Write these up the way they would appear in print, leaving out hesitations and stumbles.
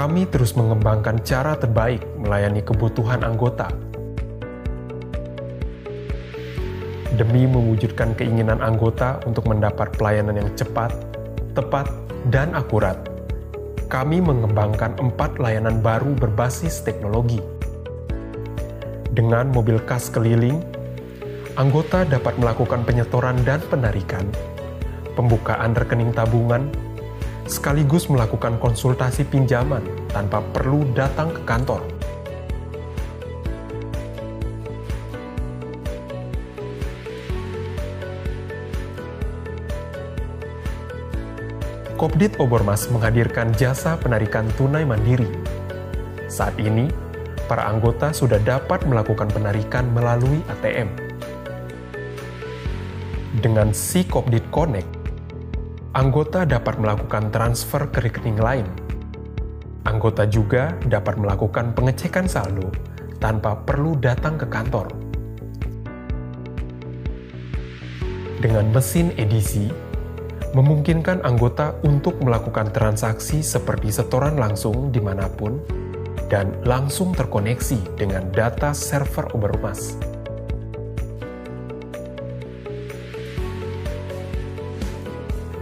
kami terus mengembangkan cara terbaik melayani kebutuhan anggota. Demi mewujudkan keinginan anggota untuk mendapat pelayanan yang cepat, tepat, dan akurat, kami mengembangkan 4 layanan baru berbasis teknologi. Dengan mobil kas keliling, anggota dapat melakukan penyetoran dan penarikan, pembukaan rekening tabungan, sekaligus melakukan konsultasi pinjaman tanpa perlu datang ke kantor. Kopdit Obormas menghadirkan jasa penarikan tunai mandiri. Saat ini, para anggota sudah dapat melakukan penarikan melalui ATM. Dengan si Kopdit Connect, anggota dapat melakukan transfer ke rekening lain. Anggota juga dapat melakukan pengecekan saldo tanpa perlu datang ke kantor. Dengan mesin edisi, memungkinkan anggota untuk melakukan transaksi seperti setoran langsung dimanapun dan langsung terkoneksi dengan data server Obormas.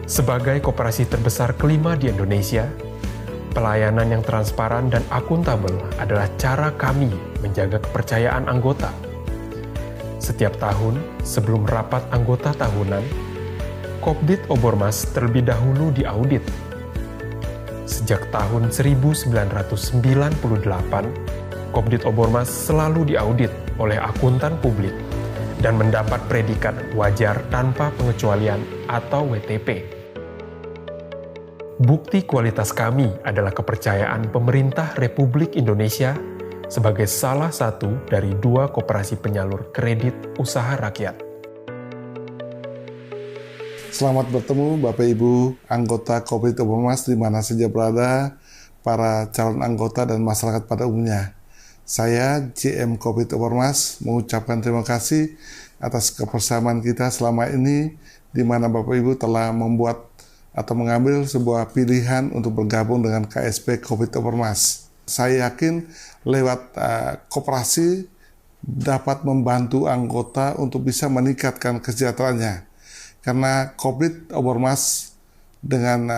Sebagai koperasi terbesar kelima di Indonesia, pelayanan yang transparan dan akuntabel adalah cara kami menjaga kepercayaan anggota. Setiap tahun, sebelum rapat anggota tahunan, Kopdit Obormas terlebih dahulu diaudit. Sejak tahun 1998, Kopdit Obormas selalu diaudit oleh akuntan publik dan mendapat predikat wajar tanpa pengecualian atau WTP. Bukti kualitas kami adalah kepercayaan pemerintah Republik Indonesia sebagai salah satu dari 2 koperasi penyalur kredit usaha rakyat. Selamat bertemu Bapak Ibu anggota Kopdit Obormas di mana saja berada, para calon anggota dan masyarakat pada umumnya. Saya GM Kopdit Obormas mengucapkan terima kasih atas kebersamaan kita selama ini di mana Bapak Ibu telah membuat atau mengambil sebuah pilihan untuk bergabung dengan KSP Kopdit Obormas. Saya yakin lewat koperasi dapat membantu anggota untuk bisa meningkatkan kesejahteraannya. Karena Kopdit Obormas dengan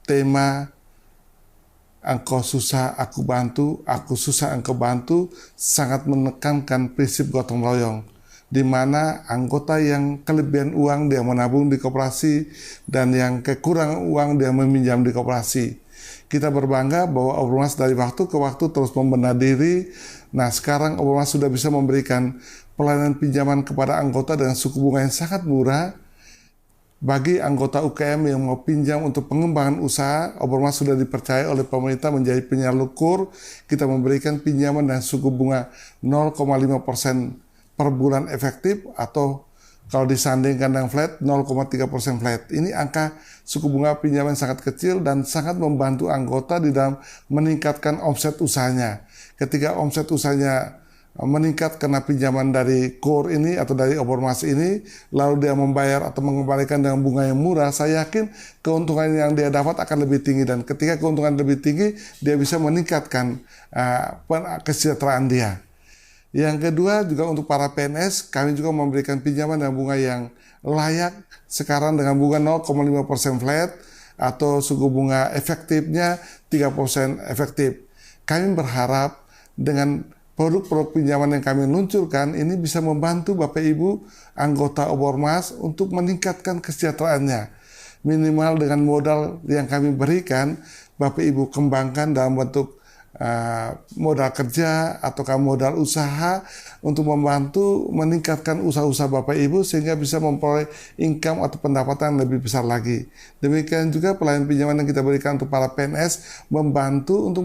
tema engkau susah aku bantu, aku susah engkau bantu, sangat menekankan prinsip gotong royong, di mana anggota yang kelebihan uang dia menabung di koperasi dan yang kekurangan uang dia meminjam di koperasi. Kita berbangga bahwa Obormas dari waktu ke waktu terus membenahi diri. Nah, sekarang Obormas sudah bisa memberikan pelayanan pinjaman kepada anggota dengan suku bunga yang sangat murah. Bagi anggota UKM yang mau pinjam untuk pengembangan usaha, Obormas sudah dipercaya oleh pemerintah menjadi penyalur KUR. Kita memberikan pinjaman dan suku bunga 0,5% per bulan efektif, atau kalau disandingkan dengan flat 0,3% flat. Ini angka suku bunga pinjaman sangat kecil dan sangat membantu anggota di dalam meningkatkan omset usahanya. Ketika omset usahanya meningkat karena pinjaman dari KUR ini atau dari Obormas ini, lalu dia membayar atau mengembalikan dengan bunga yang murah, saya yakin keuntungan yang dia dapat akan lebih tinggi, dan ketika keuntungan lebih tinggi, dia bisa meningkatkan kesejahteraan dia. Yang kedua, juga untuk para PNS, kami juga memberikan pinjaman dengan bunga yang layak, sekarang dengan bunga 0,5% flat atau suku bunga efektifnya 3% efektif. Kami berharap dengan produk-produk pinjaman yang kami luncurkan ini bisa membantu Bapak Ibu anggota Obormas untuk meningkatkan kesejahteraannya. Minimal dengan modal yang kami berikan, Bapak Ibu kembangkan dalam bentuk modal kerja atau modal usaha untuk membantu meningkatkan usaha-usaha Bapak Ibu sehingga bisa memperoleh income atau pendapatan lebih besar lagi. Demikian juga pelayanan pinjaman yang kita berikan untuk para PNS membantu untuk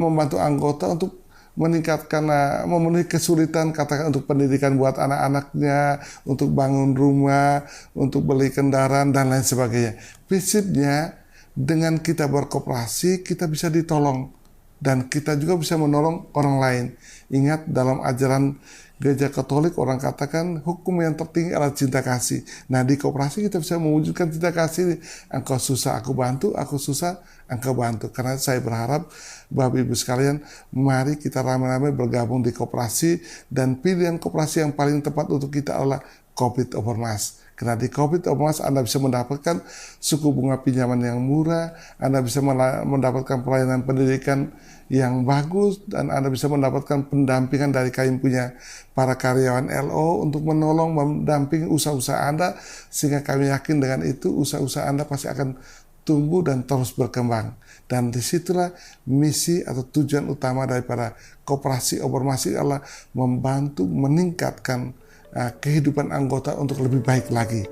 membantu anggota untuk meningkatkan, memenuhi kesulitan katakan untuk pendidikan buat anak-anaknya, untuk bangun rumah, untuk beli kendaraan dan lain sebagainya. Prinsipnya dengan kita berkoperasi kita bisa ditolong dan kita juga bisa menolong orang lain. Ingat dalam ajaran Gereja Katolik orang katakan hukum yang tertinggi adalah cinta kasih. Nah, di koperasi kita bisa mewujudkan cinta kasih. Engkau susah, aku bantu. Aku susah, engkau bantu. Karena saya berharap Bapak Ibu sekalian, mari kita ramai-ramai bergabung di koperasi, dan pilihan koperasi yang paling tepat untuk kita adalah Koppit Obermas. Karena di Koppit Obermas Anda bisa mendapatkan suku bunga pinjaman yang murah, Anda bisa mendapatkan pelayanan pendidikan yang bagus, dan Anda bisa mendapatkan pendampingan dari kami punya para karyawan LO untuk menolong, mendampingi usaha-usaha Anda, sehingga kami yakin dengan itu usaha-usaha Anda pasti akan tumbuh dan terus berkembang. Dan disitulah misi atau tujuan utama daripada Koperasi Obermas adalah membantu meningkatkan kehidupan anggota untuk lebih baik lagi.